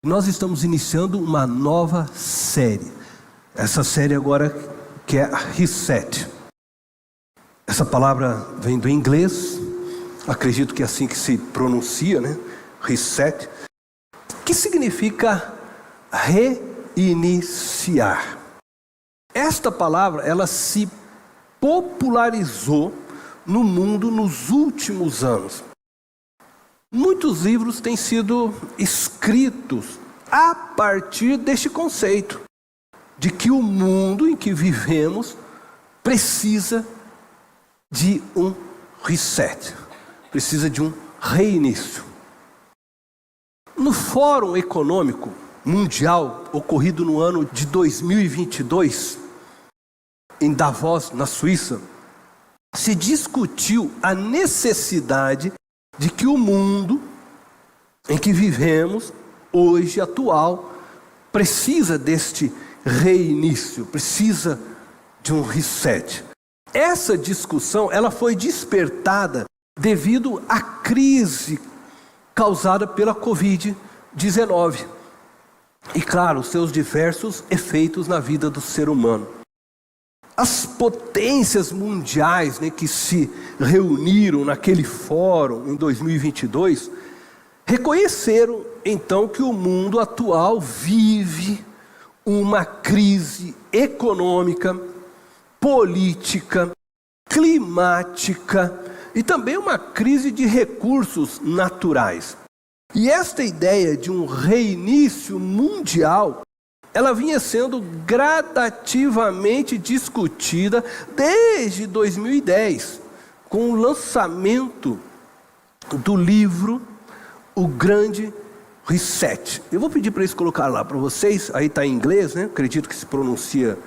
Nós estamos iniciando uma nova série. Essa série agora que é Reset. Essa palavra vem do inglês, acredito que é assim que se pronuncia, né? Reset, que significa reiniciar. Esta palavra, ela se popularizou no mundo nos últimos anos. Muitos livros têm sido escritos a partir deste conceito de que o mundo em que vivemos precisa de um reset, precisa de um reinício. No Fórum Econômico Mundial, ocorrido no ano de 2022, em Davos, na Suíça, se discutiu a necessidade de que o mundo em que vivemos, hoje, atual, precisa deste reinício, precisa de um reset. Essa discussão, ela foi despertada devido à crise causada pela Covid-19. E, claro, seus diversos efeitos na vida do ser humano. As potências mundiais, né, que se reuniram naquele fórum em 2022, reconheceram então que o mundo atual vive uma crise econômica, política, climática e também uma crise de recursos naturais. E esta ideia de um reinício mundial, ela vinha sendo gradativamente discutida desde 2010, com o lançamento do livro O Grande Reset. Eu vou pedir para eles colocar lá para vocês, aí está em inglês, né? Acredito que se pronuncia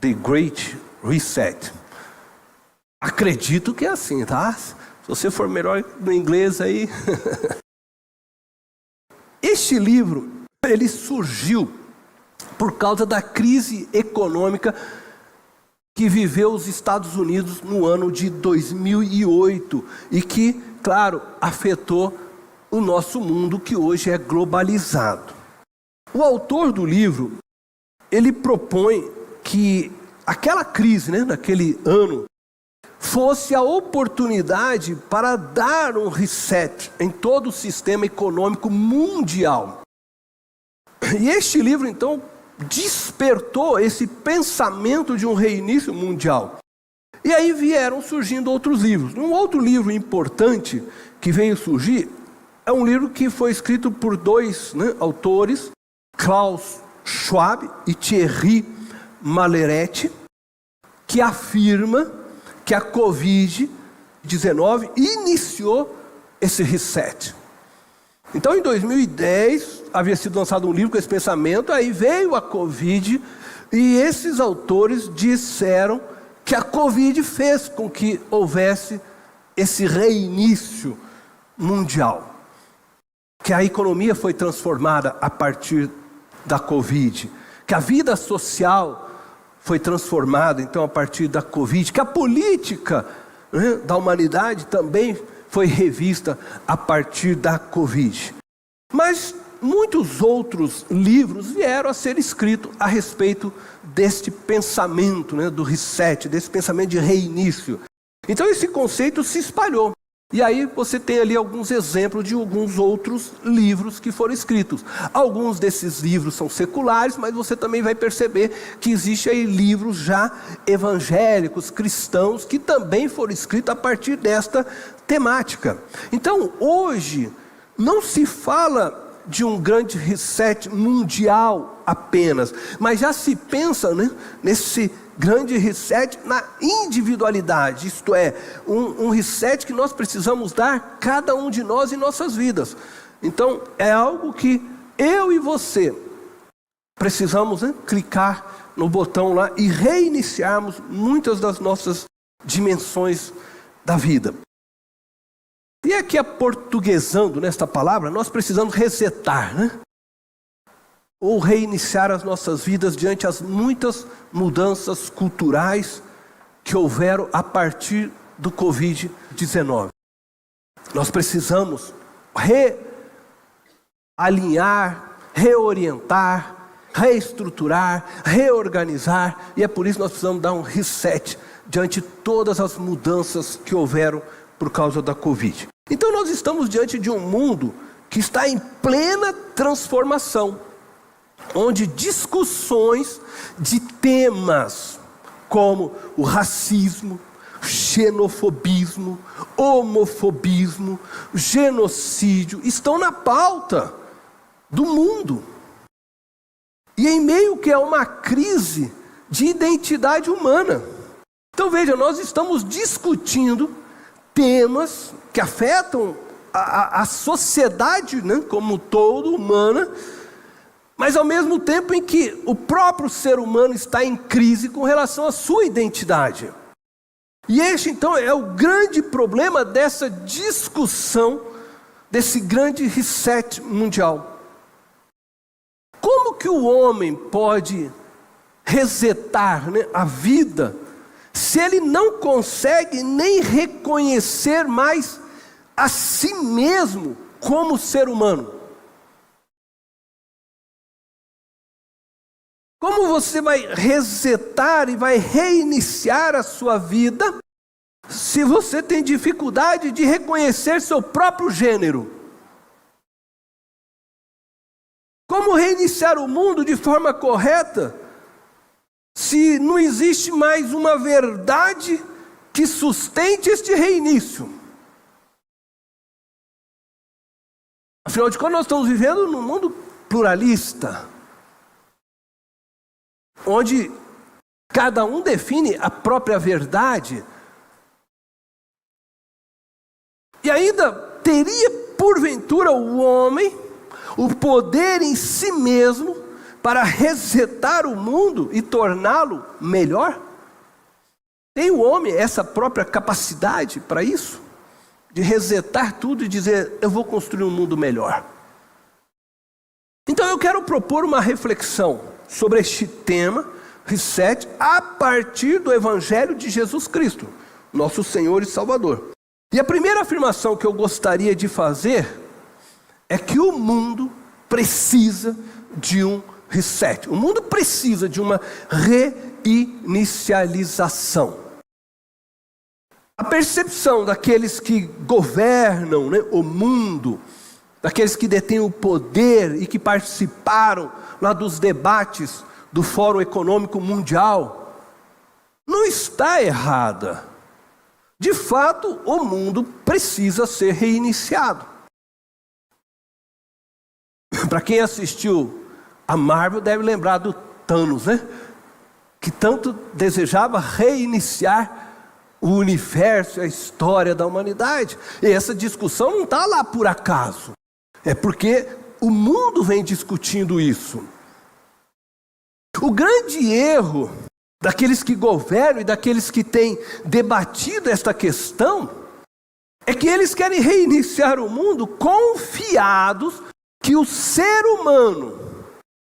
The Great Reset. Acredito que é assim, tá? Se você for melhor no inglês aí. Este livro, ele surgiu por causa da crise econômica que viveu os Estados Unidos no ano de 2008 e que, claro, afetou o nosso mundo que hoje é globalizado. O autor do livro, ele propõe que aquela crise, né, naquele ano, fosse a oportunidade para dar um reset em todo o sistema econômico mundial. E este livro, então, despertou esse pensamento de um reinício mundial. E aí vieram surgindo outros livros. Um outro livro importante que veio surgir é um livro que foi escrito por dois, né, autores, Klaus Schwab e Thierry Maleretti, que afirma que a Covid-19 iniciou esse reset. Então, em 2010, havia sido lançado um livro com esse pensamento, aí veio a Covid, e esses autores disseram que a Covid fez com que houvesse esse reinício mundial. Que a economia foi transformada a partir da Covid, que a vida social foi transformada, então, a partir da Covid, que a política, né, da humanidade também foi revista a partir da Covid. Mas muitos outros livros vieram a ser escritos a respeito deste pensamento, né, do reset, desse pensamento de reinício. Então esse conceito se espalhou. E aí você tem ali alguns exemplos de alguns outros livros que foram escritos. Alguns desses livros são seculares, mas você também vai perceber que existem aí livros já evangélicos, cristãos, que também foram escritos a partir desta temática. Então, hoje, não se fala de um grande reset mundial apenas, mas já se pensa, né, nesse grande reset na individualidade, isto é, um reset que nós precisamos dar, cada um de nós, em nossas vidas. Então, é algo que eu e você precisamos, né, clicar no botão lá e reiniciarmos muitas das nossas dimensões da vida. E aqui, aportuguesando nesta palavra, nós precisamos resetar, né? Ou reiniciar as nossas vidas diante das muitas mudanças culturais que houveram a partir do Covid-19. Nós precisamos realinhar, reorientar, reestruturar, reorganizar, e é por isso que nós precisamos dar um reset diante de todas as mudanças que houveram por causa da Covid. Então nós estamos diante de um mundo que está em plena transformação, onde discussões de temas como o racismo, xenofobismo, homofobismo, genocídio estão na pauta do mundo. E em meio que é uma crise de identidade humana. Então veja, nós estamos discutindo temas que afetam a sociedade, né, como todo humana, mas ao mesmo tempo em que o próprio ser humano está em crise com relação à sua identidade. E este então é o grande problema dessa discussão, desse grande reset mundial. Como que o homem pode resetar, né, a vida se ele não consegue nem reconhecer mais a si mesmo como ser humano? Como você vai resetar e vai reiniciar a sua vida se você tem dificuldade de reconhecer seu próprio gênero? Como reiniciar o mundo de forma correta se não existe mais uma verdade que sustente este reinício? Afinal de contas, nós estamos vivendo num mundo pluralista, onde cada um define a própria verdade. E ainda teria, porventura, o homem o poder em si mesmo para resetar o mundo e torná-lo melhor? Tem o homem essa própria capacidade para isso? De resetar tudo e dizer, eu vou construir um mundo melhor. Então eu quero propor uma reflexão sobre este tema, reset, a partir do Evangelho de Jesus Cristo, nosso Senhor e Salvador. E a primeira afirmação que eu gostaria de fazer é que o mundo precisa de um reset. O mundo precisa de uma reinicialização. A percepção daqueles que governam, né, o mundo, daqueles que detêm o poder e que participaram lá dos debates do Fórum Econômico Mundial, não está errada. De fato, o mundo precisa ser reiniciado. Para quem assistiu a Marvel deve lembrar do Thanos, né? Que tanto desejava reiniciar o universo, a história da humanidade. E essa discussão não está lá por acaso. É porque o mundo vem discutindo isso. O grande erro daqueles que governam e daqueles que têm debatido esta questão é que eles querem reiniciar o mundo confiados que o ser humano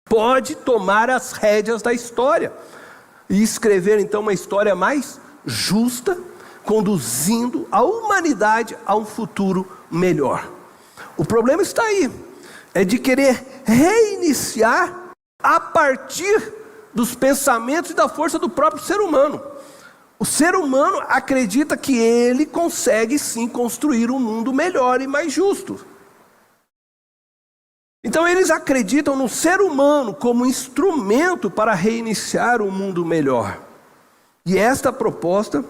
pode tomar as rédeas da história e escrever então uma história mais justa, conduzindo a humanidade a um futuro melhor. O problema está aí, é de querer reiniciar a partir dos pensamentos e da força do próprio ser humano. O ser humano acredita que ele consegue sim construir um mundo melhor e mais justo. Então eles acreditam no ser humano como instrumento para reiniciar um mundo melhor. E esta proposta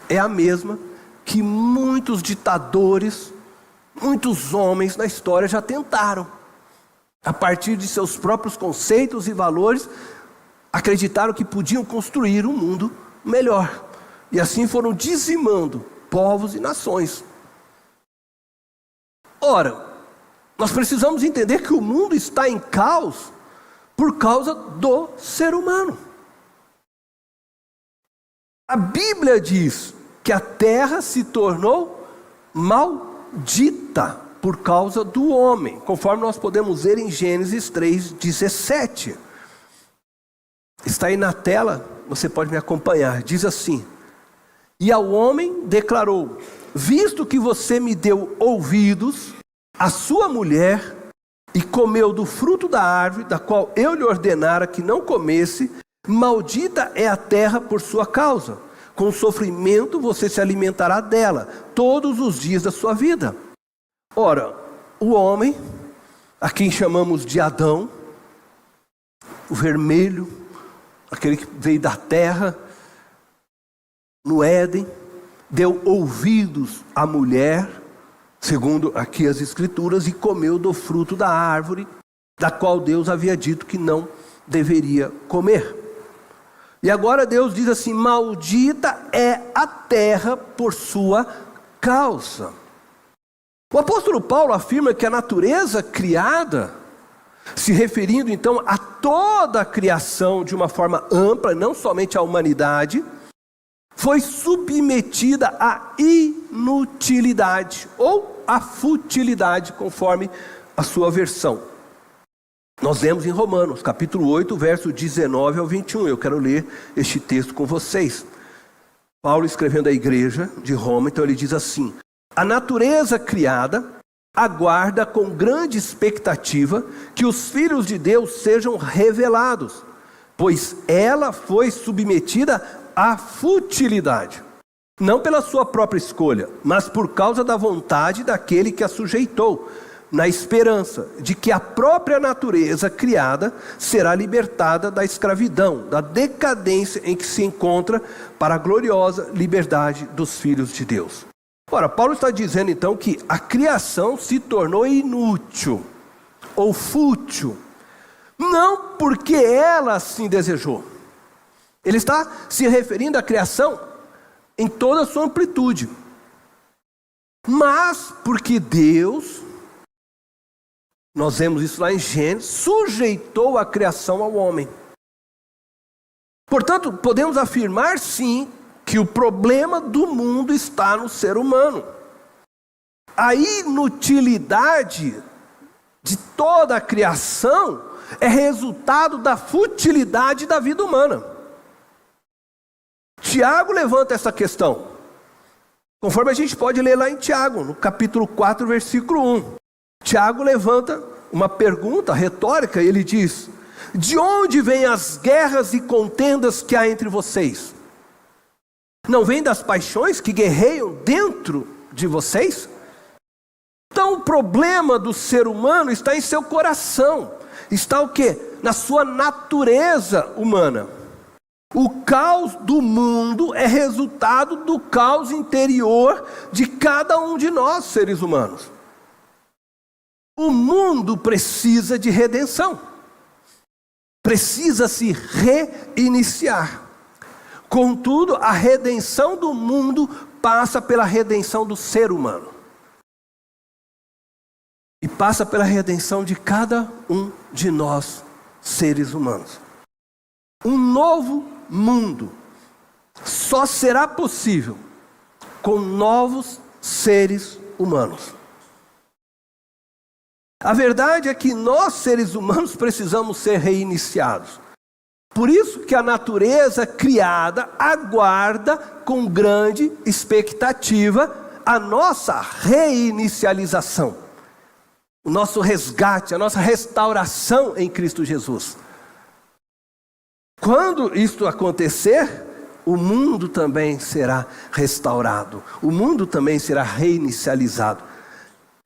é a mesma que muitos ditadores, muitos homens na história já tentaram. A partir de seus próprios conceitos e valores, acreditaram que podiam construir um mundo melhor. E assim foram dizimando povos e nações. Ora, nós precisamos entender que o mundo está em caos por causa do ser humano. A Bíblia diz que a terra se tornou maldita por causa do homem, conforme nós podemos ver em Gênesis 3:17. Está aí na tela, você pode me acompanhar. Diz assim: e ao homem declarou: visto que você me deu ouvidos, a sua mulher e comeu do fruto da árvore, da qual eu lhe ordenara que não comesse, maldita é a terra por sua causa. Com sofrimento você se alimentará dela todos os dias da sua vida. Ora, o homem, a quem chamamos de Adão, o vermelho, aquele que veio da terra, no Éden, deu ouvidos à mulher, segundo aqui as Escrituras, e comeu do fruto da árvore, da qual Deus havia dito que não deveria comer. E agora Deus diz assim: maldita é a terra por sua causa. O apóstolo Paulo afirma que a natureza criada, se referindo então a toda a criação de uma forma ampla, não somente a humanidade, foi submetida à inutilidade ou à futilidade, conforme a sua versão. Nós lemos em Romanos, capítulo 8, verso 19 ao 21. Eu quero ler este texto com vocês. Paulo escrevendo à igreja de Roma, então ele diz assim: a natureza criada aguarda com grande expectativa que os filhos de Deus sejam revelados, pois ela foi submetida à futilidade, não pela sua própria escolha, mas por causa da vontade daquele que a sujeitou, na esperança de que a própria natureza criada será libertada da escravidão, da decadência em que se encontra, para a gloriosa liberdade dos filhos de Deus. Ora, Paulo está dizendo então que a criação se tornou inútil ou fútil, não porque ela assim desejou. Ele está se referindo à criação em toda a sua amplitude, mas porque Deus, nós vemos isso lá em Gênesis, sujeitou a criação ao homem. Portanto, podemos afirmar sim que o problema do mundo está no ser humano. A inutilidade de toda a criação é resultado da futilidade da vida humana. Tiago levanta essa questão, conforme a gente pode ler lá em Tiago, no capítulo 4, versículo 1. Tiago levanta uma pergunta retórica e ele diz: de onde vêm as guerras e contendas que há entre vocês? Não vem das paixões que guerreiam dentro de vocês? Então o problema do ser humano está em seu coração. Está o quê? Na sua natureza humana. O caos do mundo é resultado do caos interior de cada um de nós, seres humanos. O mundo precisa de redenção. Precisa se reiniciar. Contudo, a redenção do mundo passa pela redenção do ser humano. E passa pela redenção de cada um de nós, seres humanos. Um novo mundo só será possível com novos seres humanos. A verdade é que nós, seres humanos, precisamos ser reiniciados. Por isso que a natureza criada aguarda com grande expectativa a nossa reinicialização, o nosso resgate, a nossa restauração em Cristo Jesus. Quando isto acontecer, o mundo também será restaurado, o mundo também será reinicializado.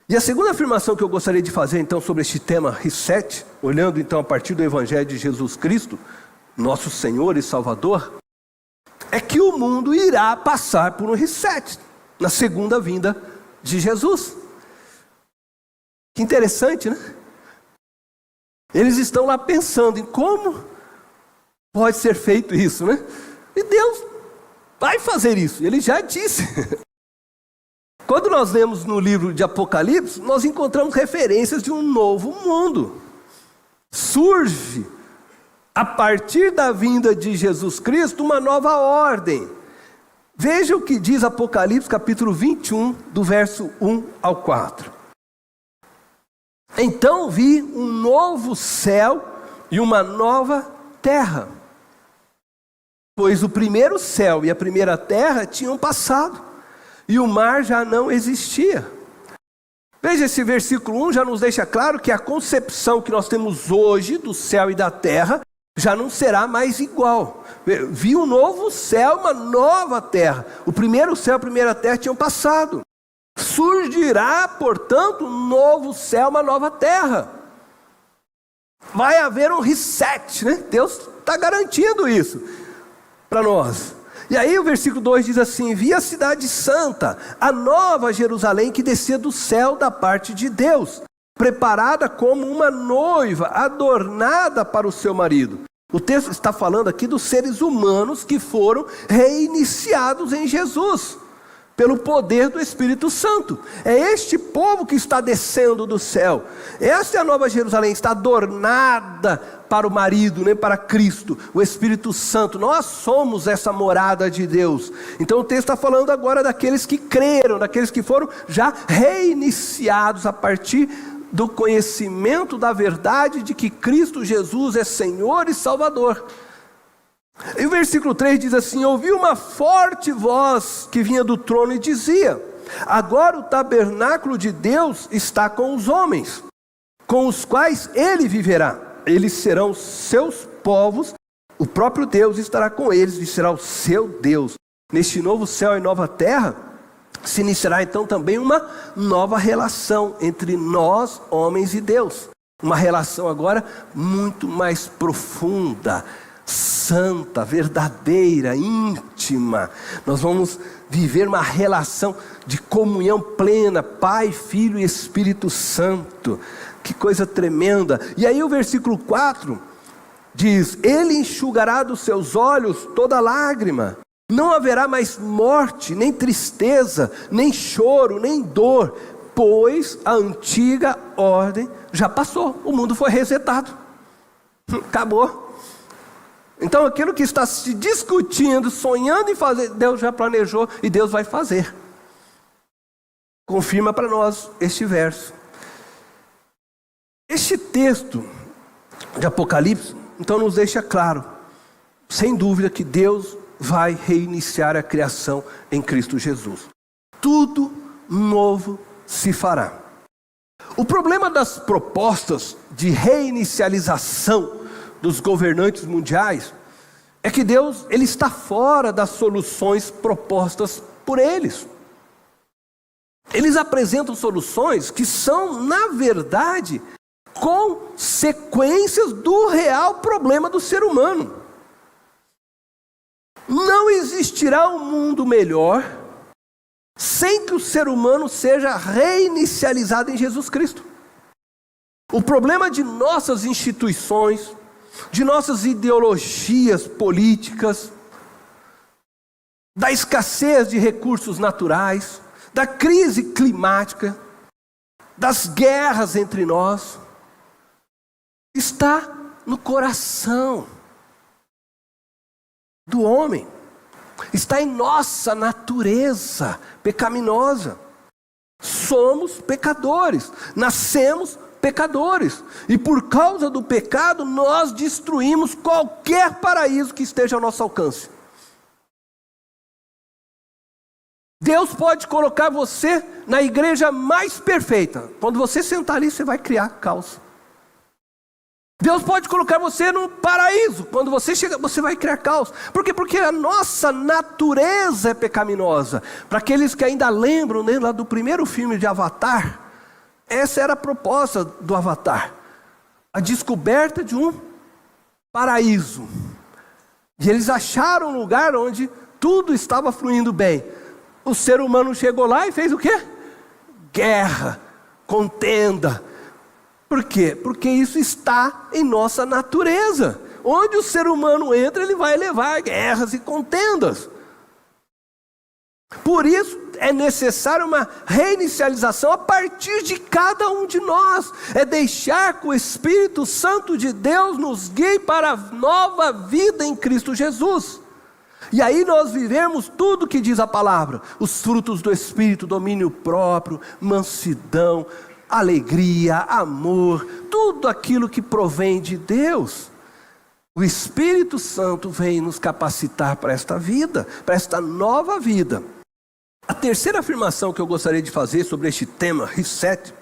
E a segunda afirmação que eu gostaria de fazer então sobre este tema reset, olhando então a partir do Evangelho de Jesus Cristo, nosso Senhor e Salvador, é que o mundo irá passar por um reset na segunda vinda de Jesus. Que interessante, né? Eles estão lá pensando em como pode ser feito isso, né? E Deus vai fazer isso, Ele já disse. Quando nós lemos no livro de Apocalipse, nós encontramos referências de um novo mundo. Surge, a partir da vinda de Jesus Cristo, uma nova ordem. Veja o que diz Apocalipse capítulo 21, do verso 1 ao 4. Então vi um novo céu e uma nova terra, pois o primeiro céu e a primeira terra tinham passado, e o mar já não existia. Veja, esse versículo 1 já nos deixa claro que a concepção que nós temos hoje do céu e da terra já não será mais igual. Vi um novo céu, uma nova terra. O primeiro céu e a primeira terra tinham passado. Surgirá, portanto, um novo céu, uma nova terra. Vai haver um reset, né? Deus está garantindo isso para nós. E aí o versículo 2 diz assim: vi a cidade santa, a nova Jerusalém que descia do céu da parte de Deus, preparada como uma noiva, adornada para o seu marido. O texto está falando aqui dos seres humanos que foram reiniciados em Jesus, pelo poder do Espírito Santo. É este povo que está descendo do céu. Esta é a nova Jerusalém, está adornada para o marido, né, para Cristo, o Espírito Santo. Nós somos essa morada de Deus. Então o texto está falando agora daqueles que creram, daqueles que foram já reiniciados a partir do conhecimento da verdade de que Cristo Jesus é Senhor e Salvador. E o versículo 3 diz assim: ouvi uma forte voz que vinha do trono e dizia: agora o tabernáculo de Deus está com os homens, com os quais ele viverá. Eles serão seus povos, o próprio Deus estará com eles e será o seu Deus. Neste novo céu e nova terra se iniciará então também uma nova relação entre nós, homens, e Deus. Uma relação agora muito mais profunda, santa, verdadeira, íntima. Nós vamos viver uma relação de comunhão plena, Pai, Filho e Espírito Santo. Que coisa tremenda. E aí o versículo 4 diz: ele enxugará dos seus olhos toda lágrima. Não haverá mais morte, nem tristeza, nem choro, nem dor, pois a antiga ordem já passou. O mundo foi resetado. Acabou. Então aquilo que está se discutindo, sonhando em fazer, Deus já planejou e Deus vai fazer. Confirma para nós este verso. Este texto de Apocalipse, então, nos deixa claro, sem dúvida, que Deus vai reiniciar a criação em Cristo Jesus. Tudo novo se fará. O problema das propostas de reinicialização dos governantes mundiais é que Deus, ele está fora das soluções propostas por eles. Eles apresentam soluções que são, na verdade, consequências do real problema do ser humano. Não existirá um mundo melhor sem que o ser humano seja reinicializado em Jesus Cristo. O problema de nossas instituições, de nossas ideologias políticas, da escassez de recursos naturais, da crise climática, das guerras entre nós, está no coração do homem, está em nossa natureza pecaminosa. Somos pecadores, nascemos pecadores, e por causa do pecado nós destruímos qualquer paraíso que esteja ao nosso alcance. Deus pode colocar você na igreja mais perfeita. Quando você sentar ali, você vai criar caos. Deus pode colocar você no paraíso. Quando você chega, você vai criar caos. Por quê? Porque a nossa natureza é pecaminosa. Para aqueles que ainda lembram, né, lá do primeiro filme de Avatar, essa era a proposta do Avatar. A descoberta de um paraíso. E eles acharam um lugar onde tudo estava fluindo bem. O ser humano chegou lá e fez o quê? Guerra, contenda. Por quê? Porque isso está em nossa natureza. Onde o ser humano entra, ele vai levar guerras e contendas. Por isso é necessário uma reinicialização a partir de cada um de nós. É deixar que o Espírito Santo de Deus nos guie para a nova vida em Cristo Jesus. E aí nós vivemos tudo que diz a palavra. Os frutos do Espírito: domínio próprio, mansidão, alegria, amor, tudo aquilo que provém de Deus. O Espírito Santo vem nos capacitar para esta vida, para esta nova vida. A terceira afirmação que eu gostaria de fazer sobre este tema, reset,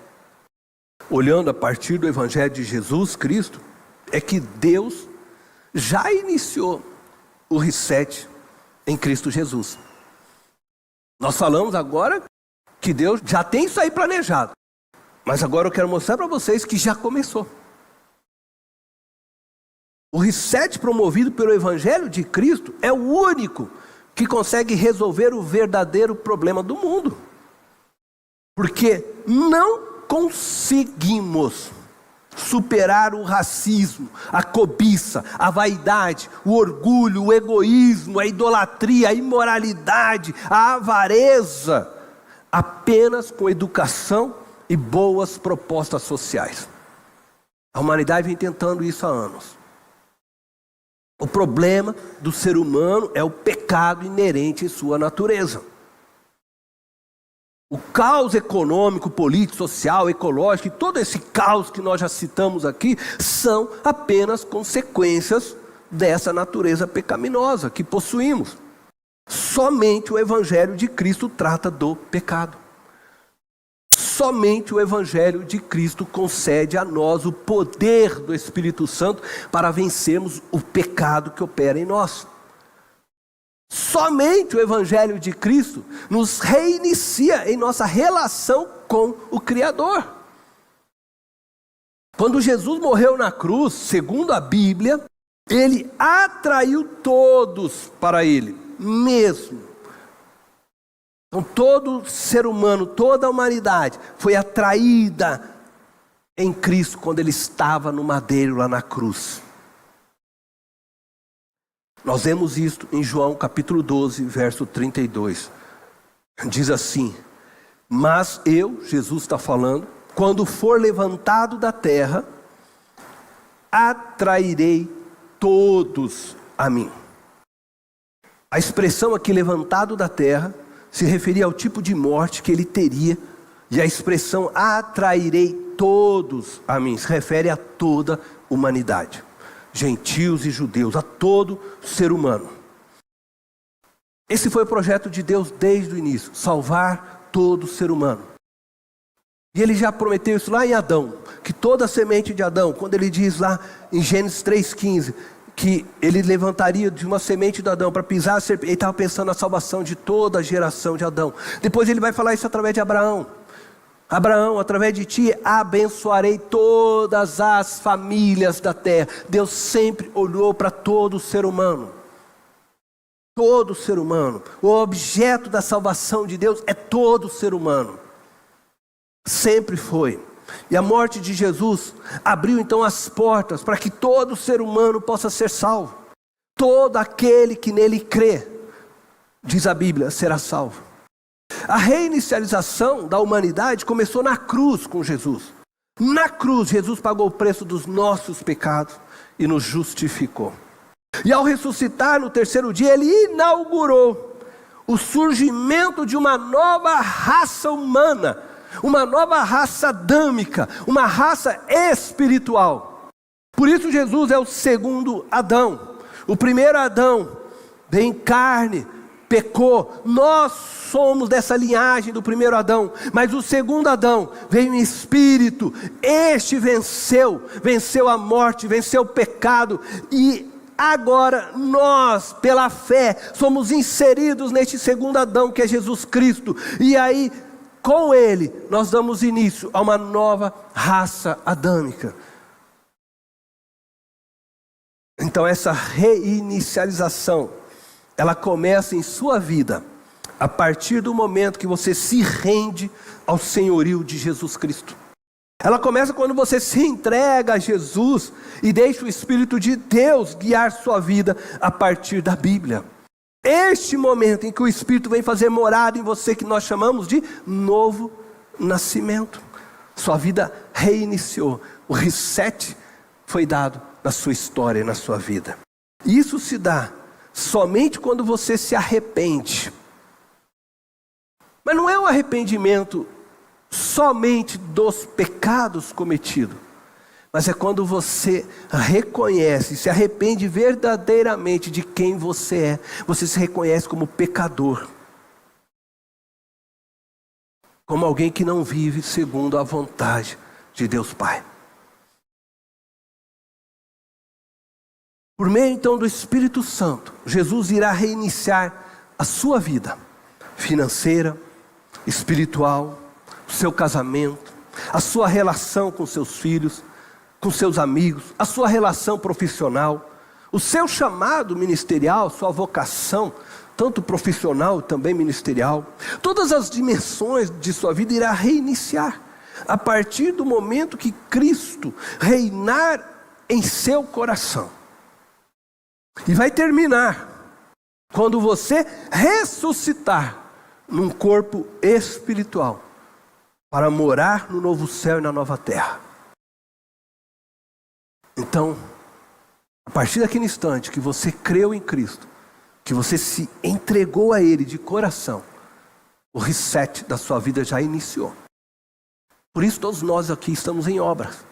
olhando a partir do Evangelho de Jesus Cristo, é que Deus já iniciou o reset em Cristo Jesus. Nós falamos agora que Deus já tem isso aí planejado, mas agora eu quero mostrar para vocês que já começou. O reset promovido pelo Evangelho de Cristo é o único que consegue resolver o verdadeiro problema do mundo. Porque não conseguimos superar o racismo, a cobiça, a vaidade, o orgulho, o egoísmo, a idolatria, a imoralidade, a avareza, apenas com educação e boas propostas sociais. A humanidade vem tentando isso há anos. O problema do ser humano é o pecado inerente em sua natureza. O caos econômico, político, social, ecológico e todo esse caos que nós já citamos aqui são apenas consequências dessa natureza pecaminosa que possuímos. Somente o Evangelho de Cristo trata do pecado. Somente o Evangelho de Cristo concede a nós o poder do Espírito Santo para vencermos o pecado que opera em nós. Somente o Evangelho de Cristo nos reinicia em nossa relação com o Criador. Quando Jesus morreu na cruz, segundo a Bíblia, ele atraiu todos para ele mesmo. Então todo ser humano, toda a humanidade foi atraída em Cristo quando ele estava no madeiro lá na cruz. Nós vemos isto em João capítulo 12, verso 32. Diz assim: mas eu, Jesus está falando, quando for levantado da terra, atrairei todos a mim. A expressão aqui, levantado da terra, se referia ao tipo de morte que ele teria, e a expressão atrairei todos a mim se refere a toda a humanidade, gentios e judeus, a todo ser humano. Esse foi o projeto de Deus desde o início, salvar todo ser humano. E ele já prometeu isso lá em Adão, que toda a semente de Adão, quando ele diz lá em Gênesis 3,15, que ele levantaria de uma semente de Adão para pisar a serpente, ele estava pensando na salvação de toda a geração de Adão. Depois ele vai falar isso através de Abraão. Abraão, através de ti abençoarei todas as famílias da terra. Deus sempre olhou para todo ser humano. Todo ser humano. O objeto da salvação de Deus é todo ser humano. Sempre foi. E a morte de Jesus abriu então as portas para que todo ser humano possa ser salvo. Todo aquele que nele crê, diz a Bíblia, será salvo. A reinicialização da humanidade começou na cruz com Jesus. Na cruz, Jesus pagou o preço dos nossos pecados e nos justificou. E ao ressuscitar no terceiro dia, ele inaugurou o surgimento de uma nova raça humana, uma nova raça adâmica, uma raça espiritual. Por isso Jesus é o segundo Adão. O primeiro Adão veio em carne, pecou. Nós somos dessa linhagem do primeiro Adão. Mas o segundo Adão veio em espírito. Este venceu a morte, venceu o pecado. E agora nós, pela fé, somos inseridos neste segundo Adão, que é Jesus Cristo. E aí, com ele, nós damos início a uma nova raça adâmica. Então essa reinicialização, ela começa em sua vida, a partir do momento que você se rende ao senhorio de Jesus Cristo. Ela começa quando você se entrega a Jesus e deixa o Espírito de Deus guiar sua vida a partir da Bíblia. Este momento em que o Espírito vem fazer morada em você, que nós chamamos de novo nascimento. Sua vida reiniciou. O reset foi dado na sua história e na sua vida. Isso se dá somente quando você se arrepende. Mas não é um arrependimento somente dos pecados cometidos, mas é quando você reconhece, se arrepende verdadeiramente de quem você é. Você se reconhece como pecador. como alguém que não vive segundo a vontade de Deus Pai. Por meio então do Espírito Santo, Jesus irá reiniciar a sua vida financeira, espiritual, o seu casamento, a sua relação com seus filhos, com seus amigos, a sua relação profissional, o seu chamado ministerial, sua vocação, tanto profissional também ministerial. Todas as dimensões de sua vida irá reiniciar a partir do momento que Cristo reinar em seu coração. E vai terminar quando você ressuscitar num corpo espiritual para morar no novo céu e na nova terra. Então, a partir daquele instante que você creu em Cristo, que você se entregou a Ele de coração, o reset da sua vida já iniciou. Por isso todos nós aqui estamos em obras.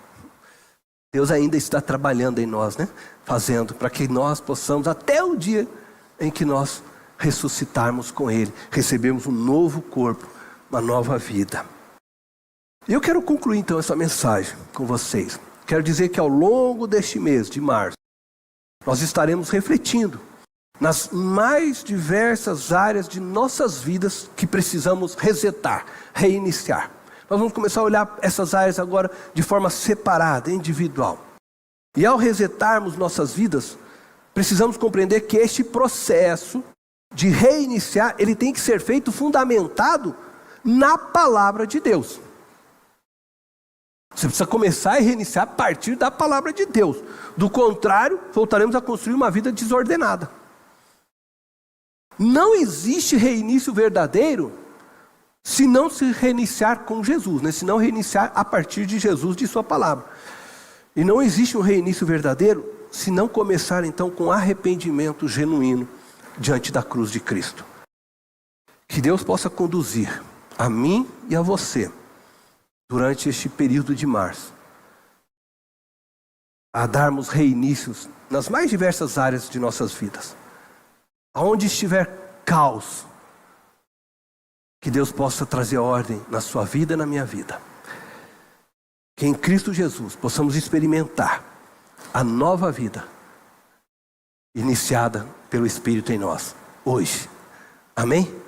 Deus ainda está trabalhando em nós, né? Fazendo para que nós possamos, até o dia em que nós ressuscitarmos com Ele, recebermos um novo corpo, uma nova vida. E eu quero concluir então essa mensagem com vocês. Quero dizer que ao longo deste mês de março, nós estaremos refletindo nas mais diversas áreas de nossas vidas que precisamos resetar, reiniciar. Nós vamos começar a olhar essas áreas agora de forma separada, individual. E ao resetarmos nossas vidas, precisamos compreender que este processo de reiniciar, ele tem que ser feito fundamentado na palavra de Deus. Você precisa começar a reiniciar a partir da palavra de Deus. Do contrário, voltaremos a construir uma vida desordenada. Não existe reinício verdadeiro se não se reiniciar com Jesus, né? Se não reiniciar a partir de Jesus, de sua palavra. E não existe um reinício verdadeiro se não começar então com arrependimento genuíno diante da cruz de Cristo. Que Deus possa conduzir a mim e a você durante este período de março a darmos reinícios nas mais diversas áreas de nossas vidas. Aonde estiver caos, que Deus possa trazer ordem na sua vida e na minha vida. Que em Cristo Jesus possamos experimentar a nova vida iniciada pelo Espírito em nós, hoje. Amém?